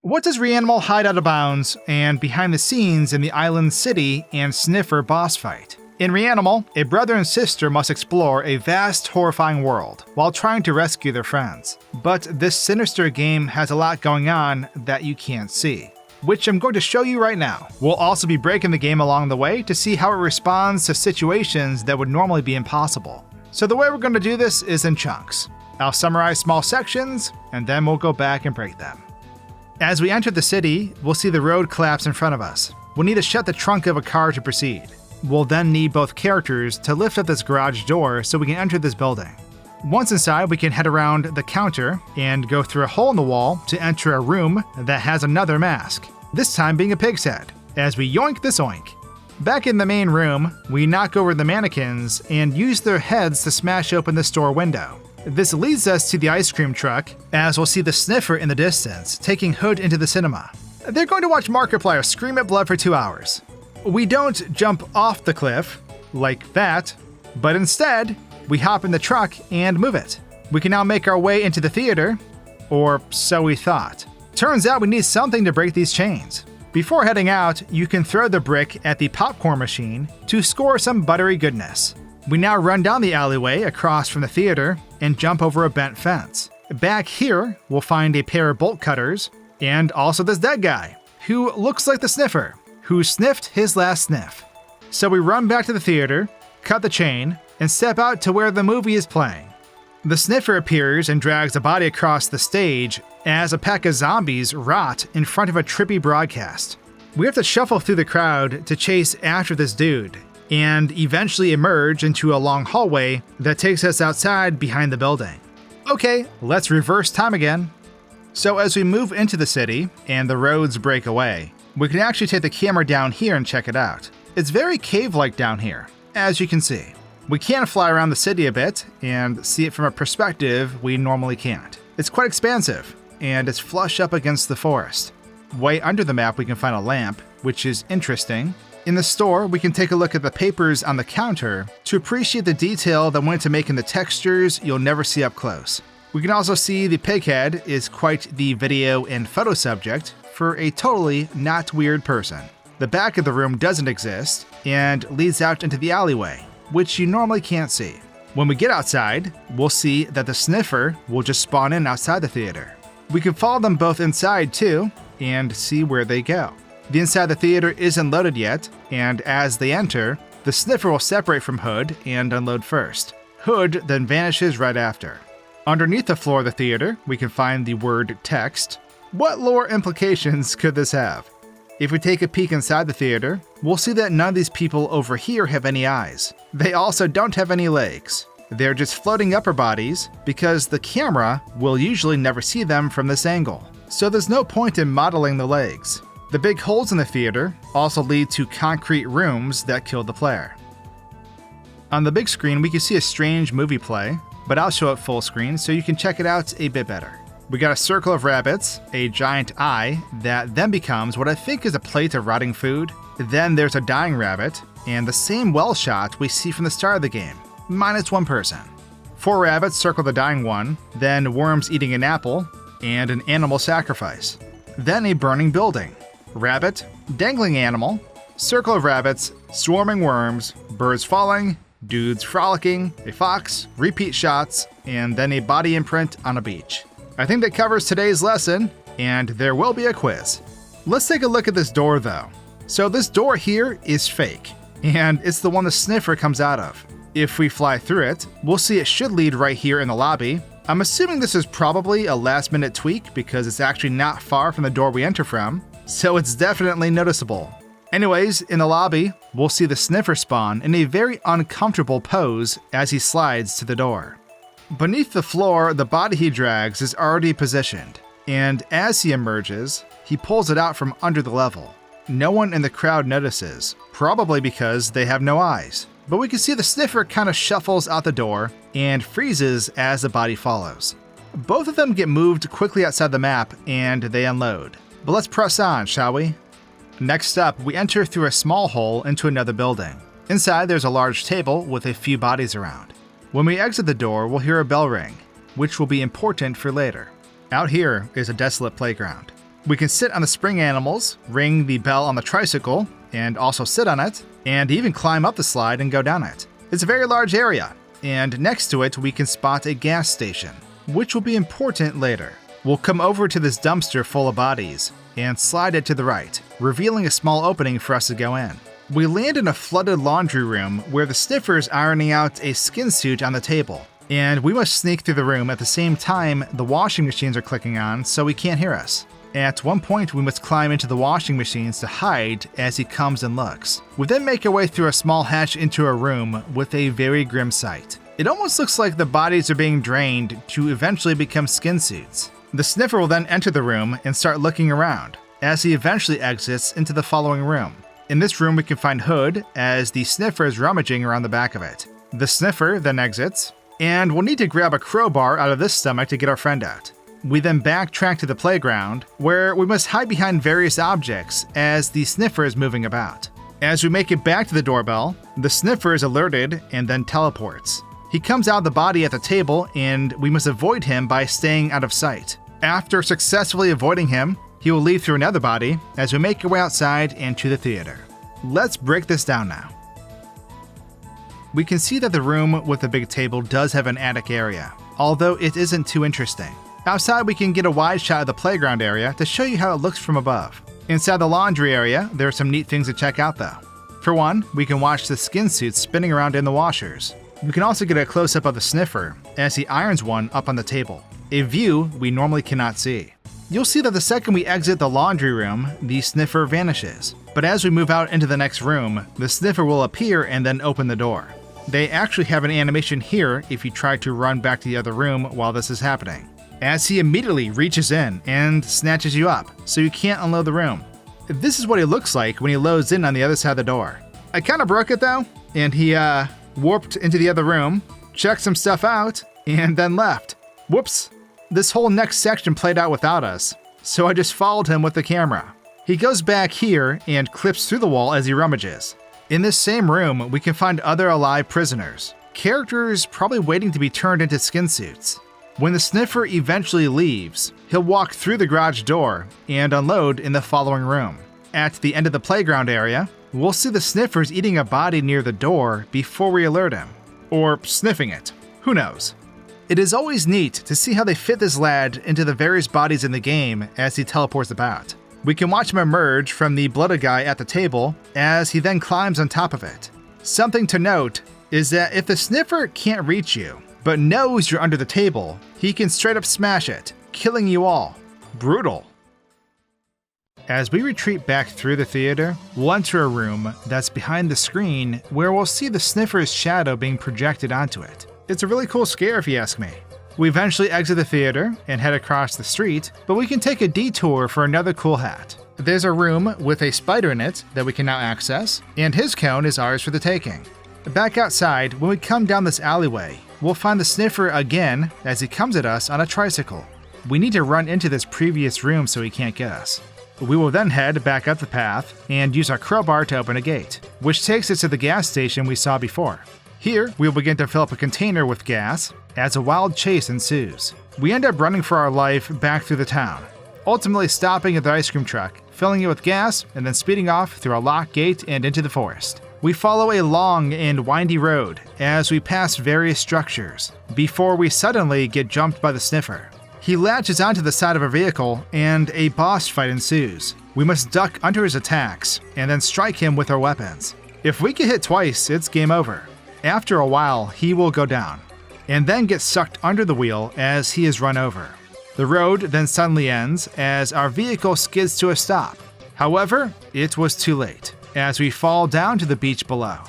What does Reanimal hide out of bounds and behind the scenes in the Island City and Sniffer boss fight? In Reanimal, a brother and sister must explore a vast, horrifying world while trying to rescue their friends. But this sinister game has a lot going on that you can't see, which I'm going to show you right now. We'll also be breaking the game along the way to see how it responds to situations that would normally be impossible. So the way we're going to do this is in chunks. I'll summarize small sections, and then we'll go back and break them. As we enter the city, we'll see the road collapse in front of us. We'll need to shut the trunk of a car to proceed. We'll then need both characters to lift up this garage door so we can enter this building. Once inside, we can head around the counter and go through a hole in the wall to enter a room that has another mask, this time being a pig's head, as we yoink this oink. Back in the main room, we knock over the mannequins and use their heads to smash open the store window. This leads us to the ice cream truck, as we'll see the Sniffer in the distance, taking Hood into the cinema. They're going to watch Markiplier scream at blood for 2 hours. We don't jump off the cliff, like that, but instead, we hop in the truck and move it. We can now make our way into the theater, or so we thought. Turns out we need something to break these chains. Before heading out, you can throw the brick at the popcorn machine to score some buttery goodness. We now run down the alleyway across from the theater and jump over a bent fence. Back here, we'll find a pair of bolt cutters and also this dead guy, who looks like the Sniffer, who sniffed his last sniff. So we run back to the theater, cut the chain, and step out to where the movie is playing. The Sniffer appears and drags a body across the stage as a pack of zombies rot in front of a trippy broadcast. We have to shuffle through the crowd to chase after this dude, and eventually emerge into a long hallway that takes us outside behind the building. Okay, let's reverse time again. So as we move into the city and the roads break away, we can actually take the camera down here and check it out. It's very cave-like down here, as you can see. We can fly around the city a bit and see it from a perspective we normally can't. It's quite expansive, and it's flush up against the forest. Way under the map we can find a lamp, which is interesting. In the store, we can take a look at the papers on the counter to appreciate the detail that went into making the textures you'll never see up close. We can also see the pighead is quite the video and photo subject for a totally not weird person. The back of the room doesn't exist and leads out into the alleyway, which you normally can't see. When we get outside, we'll see that the Sniffer will just spawn in outside the theater. We can follow them both inside too and see where they go. The inside of the theater isn't loaded yet, and as they enter, the Sniffer will separate from Hood and unload first. Hood then vanishes right after. Underneath the floor of the theater, we can find the word text. What lore implications could this have? If we take a peek inside the theater, we'll see that none of these people over here have any eyes. They also don't have any legs. They're just floating upper bodies because the camera will usually never see them from this angle. So there's no point in modeling the legs. The big holes in the theater also lead to concrete rooms that kill the player. On the big screen, we can see a strange movie play, but I'll show it full screen so you can check it out a bit better. We got a circle of rabbits, a giant eye that then becomes what I think is a plate of rotting food. Then there's a dying rabbit, and the same well shot we see from the start of the game, minus one person. 4 rabbits circle the dying one, then worms eating an apple, and an animal sacrifice. Then a burning building. Rabbit, dangling animal, circle of rabbits, swarming worms, birds falling, dudes frolicking, a fox, repeat shots, and then a body imprint on a beach. I think that covers today's lesson, and there will be a quiz. Let's take a look at this door though. So this door here is fake, and it's the one the Sniffer comes out of. If we fly through it, we'll see it should lead right here in the lobby. I'm assuming this is probably a last minute tweak because it's actually not far from the door we enter from, so it's definitely noticeable. Anyways, in the lobby, we'll see the Sniffer spawn in a very uncomfortable pose as he slides to the door. Beneath the floor, the body he drags is already positioned, and as he emerges, he pulls it out from under the level. No one in the crowd notices, probably because they have no eyes. But we can see the Sniffer kind of shuffles out the door and freezes as the body follows. Both of them get moved quickly outside the map and they unload. But let's press on, shall we? Next up, we enter through a small hole into another building. Inside, there's a large table with a few bodies around. When we exit the door, we'll hear a bell ring, which will be important for later. Out here is a desolate playground. We can sit on the spring animals, ring the bell on the tricycle, and also sit on it, and even climb up the slide and go down it. It's a very large area, and next to it we can spot a gas station, which will be important later. We'll come over to this dumpster full of bodies, and slide it to the right, revealing a small opening for us to go in. We land in a flooded laundry room where the Sniffer is ironing out a skin suit on the table, and we must sneak through the room at the same time the washing machines are clicking on so he can't hear us. At one point, we must climb into the washing machines to hide as he comes and looks. We then make our way through a small hatch into a room with a very grim sight. It almost looks like the bodies are being drained to eventually become skin suits. The Sniffer will then enter the room and start looking around, as he eventually exits into the following room. In this room we can find Hood, as the Sniffer is rummaging around the back of it. The Sniffer then exits, and we'll need to grab a crowbar out of this stomach to get our friend out. We then backtrack to the playground, where we must hide behind various objects as the Sniffer is moving about. As we make it back to the doorbell, the Sniffer is alerted and then teleports. He comes out of the body at the table, and we must avoid him by staying out of sight. After successfully avoiding him, he will leave through another body as we make our way outside and to the theater. Let's break this down now. We can see that the room with the big table does have an attic area, although it isn't too interesting. Outside we can get a wide shot of the playground area to show you how it looks from above. Inside the laundry area, there are some neat things to check out though. For one, we can watch the skin suits spinning around in the washers. We can also get a close-up of the Sniffer as he irons one up on the table, a view we normally cannot see. You'll see that the second we exit the laundry room, the Sniffer vanishes. But as we move out into the next room, the Sniffer will appear and then open the door. They actually have an animation here if you try to run back to the other room while this is happening, as he immediately reaches in and snatches you up, so you can't unload the room. This is what he looks like when he loads in on the other side of the door. I kinda broke it though, and he warped into the other room, checked some stuff out, and then left. Whoops. This whole next section played out without us, so I just followed him with the camera. He goes back here and clips through the wall as he rummages. In this same room, we can find other alive prisoners, characters probably waiting to be turned into skin suits. When the Sniffer eventually leaves, he'll walk through the garage door and unload in the following room. At the end of the playground area, we'll see the Sniffers eating a body near the door before we alert him. Or sniffing it. Who knows? It is always neat to see how they fit this lad into the various bodies in the game as he teleports about. We can watch him emerge from the blooded guy at the table as he then climbs on top of it. Something to note is that if the Sniffer can't reach you, but knows you're under the table, he can straight up smash it, killing you all. Brutal. As we retreat back through the theater, we'll enter a room that's behind the screen where we'll see the Sniffer's shadow being projected onto it. It's a really cool scare if you ask me. We eventually exit the theater and head across the street, but we can take a detour for another cool hat. There's a room with a spider in it that we can now access, and his cone is ours for the taking. Back outside, when we come down this alleyway, we'll find the Sniffer again as he comes at us on a tricycle. We need to run into this previous room so he can't get us. We will then head back up the path and use our crowbar to open a gate, which takes us to the gas station we saw before. Here, we will begin to fill up a container with gas as a wild chase ensues. We end up running for our life back through the town, ultimately stopping at the ice cream truck, filling it with gas, and then speeding off through a locked gate and into the forest. We follow a long and windy road as we pass various structures, before we suddenly get jumped by the Sniffer. He latches onto the side of a vehicle and a boss fight ensues. We must duck under his attacks and then strike him with our weapons. If we get hit twice, it's game over. After a while, he will go down, and then get sucked under the wheel as he is run over. The road then suddenly ends as our vehicle skids to a stop. However, it was too late, as we fall down to the beach below.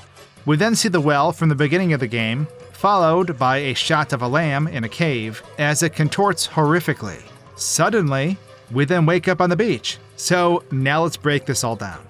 We then see the well from the beginning of the game, followed by a shot of a lamb in a cave as it contorts horrifically. Suddenly, we then wake up on the beach. So now let's break this all down.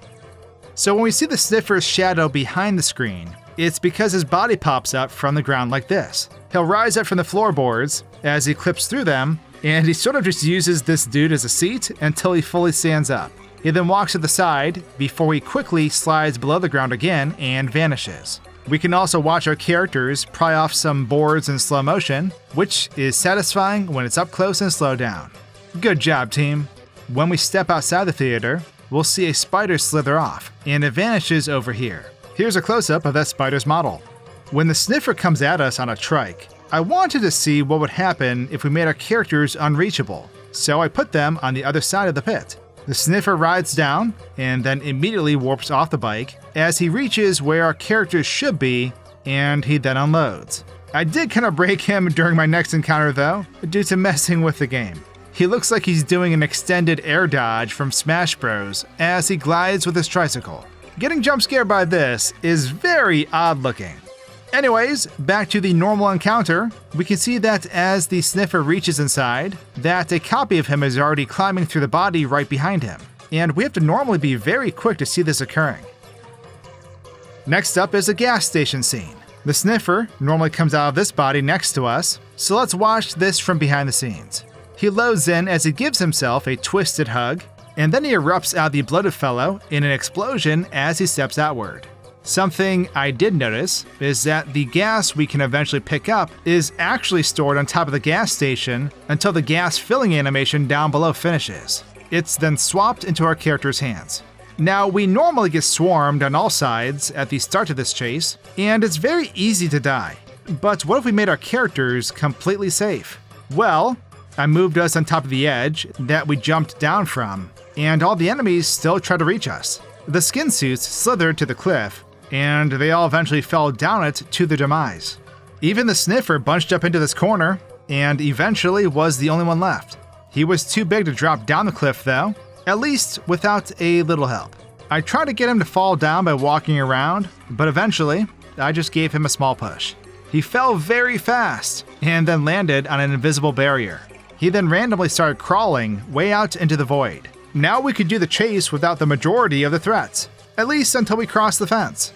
So when we see the Sniffer's shadow behind the screen, it's because his body pops up from the ground like this. He'll rise up from the floorboards as he clips through them, and he sort of just uses this dude as a seat until he fully stands up. He then walks to the side before he quickly slides below the ground again and vanishes. We can also watch our characters pry off some boards in slow motion, which is satisfying when it's up close and slowed down. Good job, team. When we step outside the theater, we'll see a spider slither off, and it vanishes over here. Here's a close-up of that spider's model. When the Sniffer comes at us on a trike, I wanted to see what would happen if we made our characters unreachable, so I put them on the other side of the pit. The Sniffer rides down, and then immediately warps off the bike as he reaches where our characters should be, and he then unloads. I did kind of break him during my next encounter though, due to messing with the game. He looks like he's doing an extended air dodge from Smash Bros. As he glides with his tricycle. Getting jump scared by this is very odd looking. Anyways, back to the normal encounter, we can see that as the Sniffer reaches inside, that a copy of him is already climbing through the body right behind him, and we have to normally be very quick to see this occurring. Next up is a gas station scene. The Sniffer normally comes out of this body next to us, so let's watch this from behind the scenes. He loads in as he gives himself a twisted hug, and then he erupts out the bloated fellow in an explosion as he steps outward. Something I did notice is that the gas we can eventually pick up is actually stored on top of the gas station until the gas filling animation down below finishes. It's then swapped into our character's hands. Now, we normally get swarmed on all sides at the start of this chase, and it's very easy to die. But what if we made our characters completely safe? Well, I moved us on top of the edge that we jumped down from, and all the enemies still try to reach us. The skin suits slithered to the cliff, and they all eventually fell down it to their demise. Even the Sniffer bunched up into this corner, and eventually was the only one left. He was too big to drop down the cliff though, at least without a little help. I tried to get him to fall down by walking around, but eventually, I just gave him a small push. He fell very fast, and then landed on an invisible barrier. He then randomly started crawling way out into the void. Now we could do the chase without the majority of the threats, at least until we cross the fence.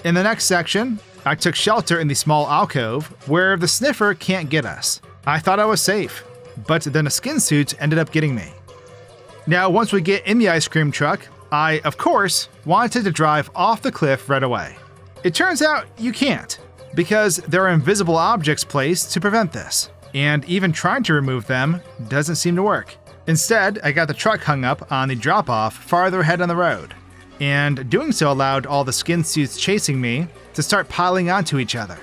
In the next section, I took shelter in the small alcove where the Sniffer can't get us. I thought I was safe, but then a skin suit ended up getting me. Now, once we get in the ice cream truck, I, of course, wanted to drive off the cliff right away. It turns out you can't, because there are invisible objects placed to prevent this, and even trying to remove them doesn't seem to work. Instead, I got the truck hung up on the drop-off farther ahead on the road, and doing so allowed all the skin suits chasing me to start piling onto each other.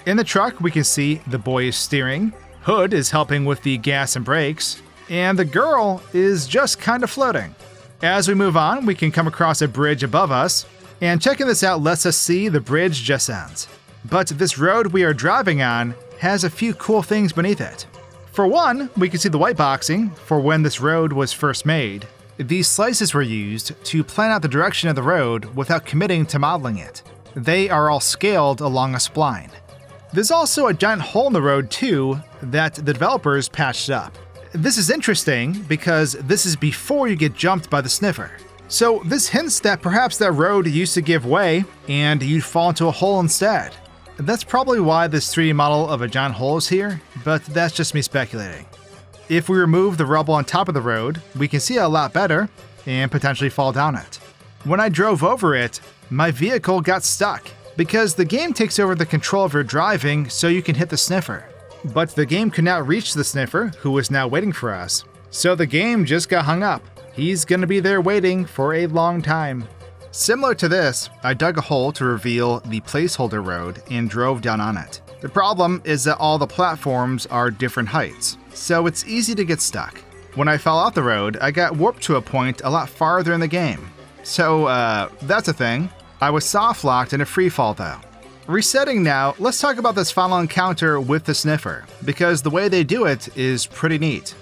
In the truck, we can see the boy is steering, Hood is helping with the gas and brakes, and the girl is just kind of floating. As we move on, we can come across a bridge above us, and checking this out lets us see the bridge just ends. But this road we are driving on has a few cool things beneath it. For one, we can see the white boxing for when this road was first made. These slices were used to plan out the direction of the road without committing to modeling it. They are all scaled along a spline. There's also a giant hole in the road too that the developers patched up. This is interesting because this is before you get jumped by the Sniffer. So this hints that perhaps that road used to give way and you'd fall into a hole instead. That's probably why this 3D model of a giant hole is here, but that's just me speculating. If we remove the rubble on top of the road, we can see it a lot better and potentially fall down it. When I drove over it, my vehicle got stuck because the game takes over the control of your driving so you can hit the Sniffer. But the game could not reach the Sniffer, who was now waiting for us. So the game just got hung up. He's gonna be there waiting for a long time. Similar to this, I dug a hole to reveal the placeholder road and drove down on it. The problem is that all the platforms are different heights, so it's easy to get stuck. When I fell off the road, I got warped to a point a lot farther in the game. So, that's a thing. I was soft-locked in a freefall though. Resetting now, let's talk about this final encounter with the Sniffer, because the way they do it is pretty neat.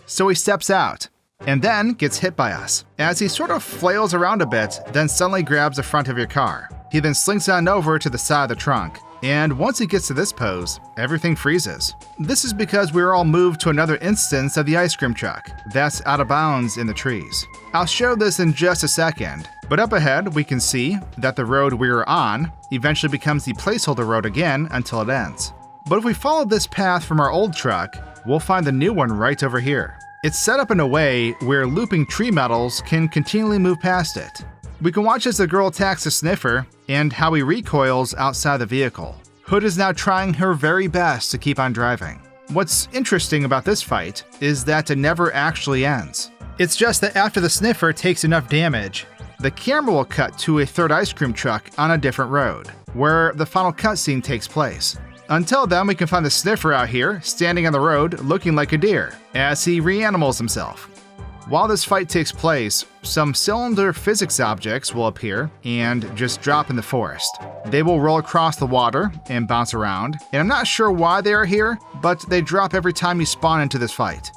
So he steps out, and then gets hit by us. As he sort of flails around a bit, then suddenly grabs the front of your car. He then slinks on over to the side of the trunk, and once he gets to this pose, everything freezes. This is because we were all moved to another instance of the ice cream truck that's out of bounds in the trees. I'll show this in just a second, but up ahead we can see that the road we were on eventually becomes the placeholder road again until it ends. But if we follow this path from our old truck, we'll find the new one right over here. It's set up in a way where looping tree metals can continually move past it. We can watch as the girl attacks the Sniffer and how he recoils outside the vehicle. Hood is now trying her very best to keep on driving. What's interesting about this fight is that it never actually ends. It's just that after the Sniffer takes enough damage, the camera will cut to a third ice cream truck on a different road, where the final cutscene takes place. Until then, we can find the Sniffer out here, standing on the road, looking like a deer, as he reanimals himself. While this fight takes place, some cylinder physics objects will appear and just drop in the forest. They will roll across the water and bounce around, and I'm not sure why they are here, but they drop every time you spawn into this fight.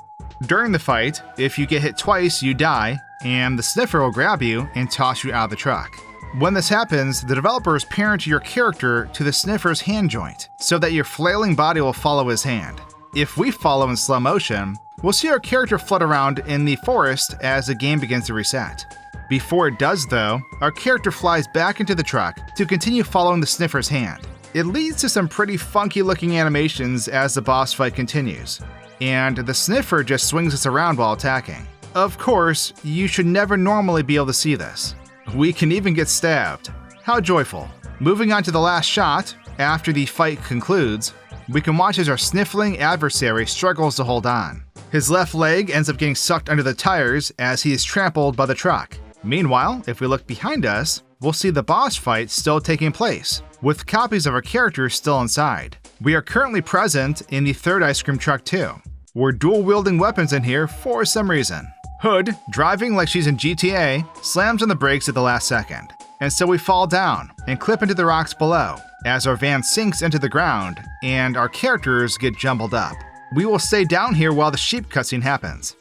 During the fight, if you get hit twice, you die, and the Sniffer will grab you and toss you out of the truck. When this happens, the developers parent your character to the Sniffer's hand joint, so that your flailing body will follow his hand. If we follow in slow motion, we'll see our character float around in the forest as the game begins to reset. Before it does though, our character flies back into the truck to continue following the Sniffer's hand. It leads to some pretty funky looking animations as the boss fight continues, and the Sniffer just swings us around while attacking. Of course, you should never normally be able to see this. We can even get stabbed. How joyful. Moving on to the last shot, after the fight concludes, we can watch as our sniffling adversary struggles to hold on. His left leg ends up getting sucked under the tires as he is trampled by the truck. Meanwhile, if we look behind us, we'll see the boss fight still taking place, with copies of our characters still inside. We are currently present in the third ice cream truck too. We're dual-wielding weapons in here for some reason. Hood, driving like she's in GTA, slams on the brakes at the last second, and so we fall down and clip into the rocks below as our van sinks into the ground and our characters get jumbled up. We will stay down here while the sheep cutscene happens.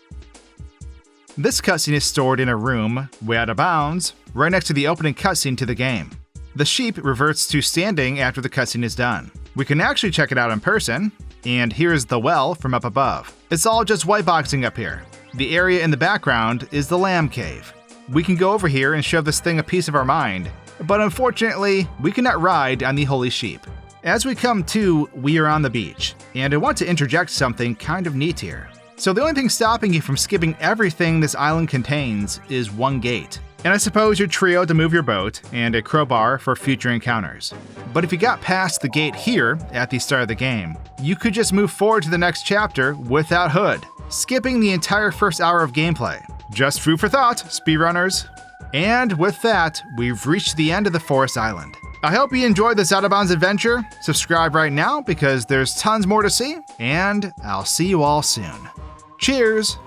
This cutscene is stored in a room, way out of bounds, right next to the opening cutscene to the game. The sheep reverts to standing after the cutscene is done. We can actually check it out in person, and here's the well from up above. It's all just white boxing up here. The area in the background is the lamb cave. We can go over here and show this thing a piece of our mind, but unfortunately, we cannot ride on the holy sheep. As we come to, we are on the beach, and I want to interject something kind of neat here. So the only thing stopping you from skipping everything this island contains is one gate. And I suppose your trio to move your boat, and a crowbar for future encounters. But if you got past the gate here at the start of the game, you could just move forward to the next chapter without Hood, skipping the entire first hour of gameplay. Just food for thought, speedrunners. And with that, we've reached the end of the Forest Island. I hope you enjoyed this out-of-bounds adventure. Subscribe right now because there's tons more to see, and I'll see you all soon. Cheers!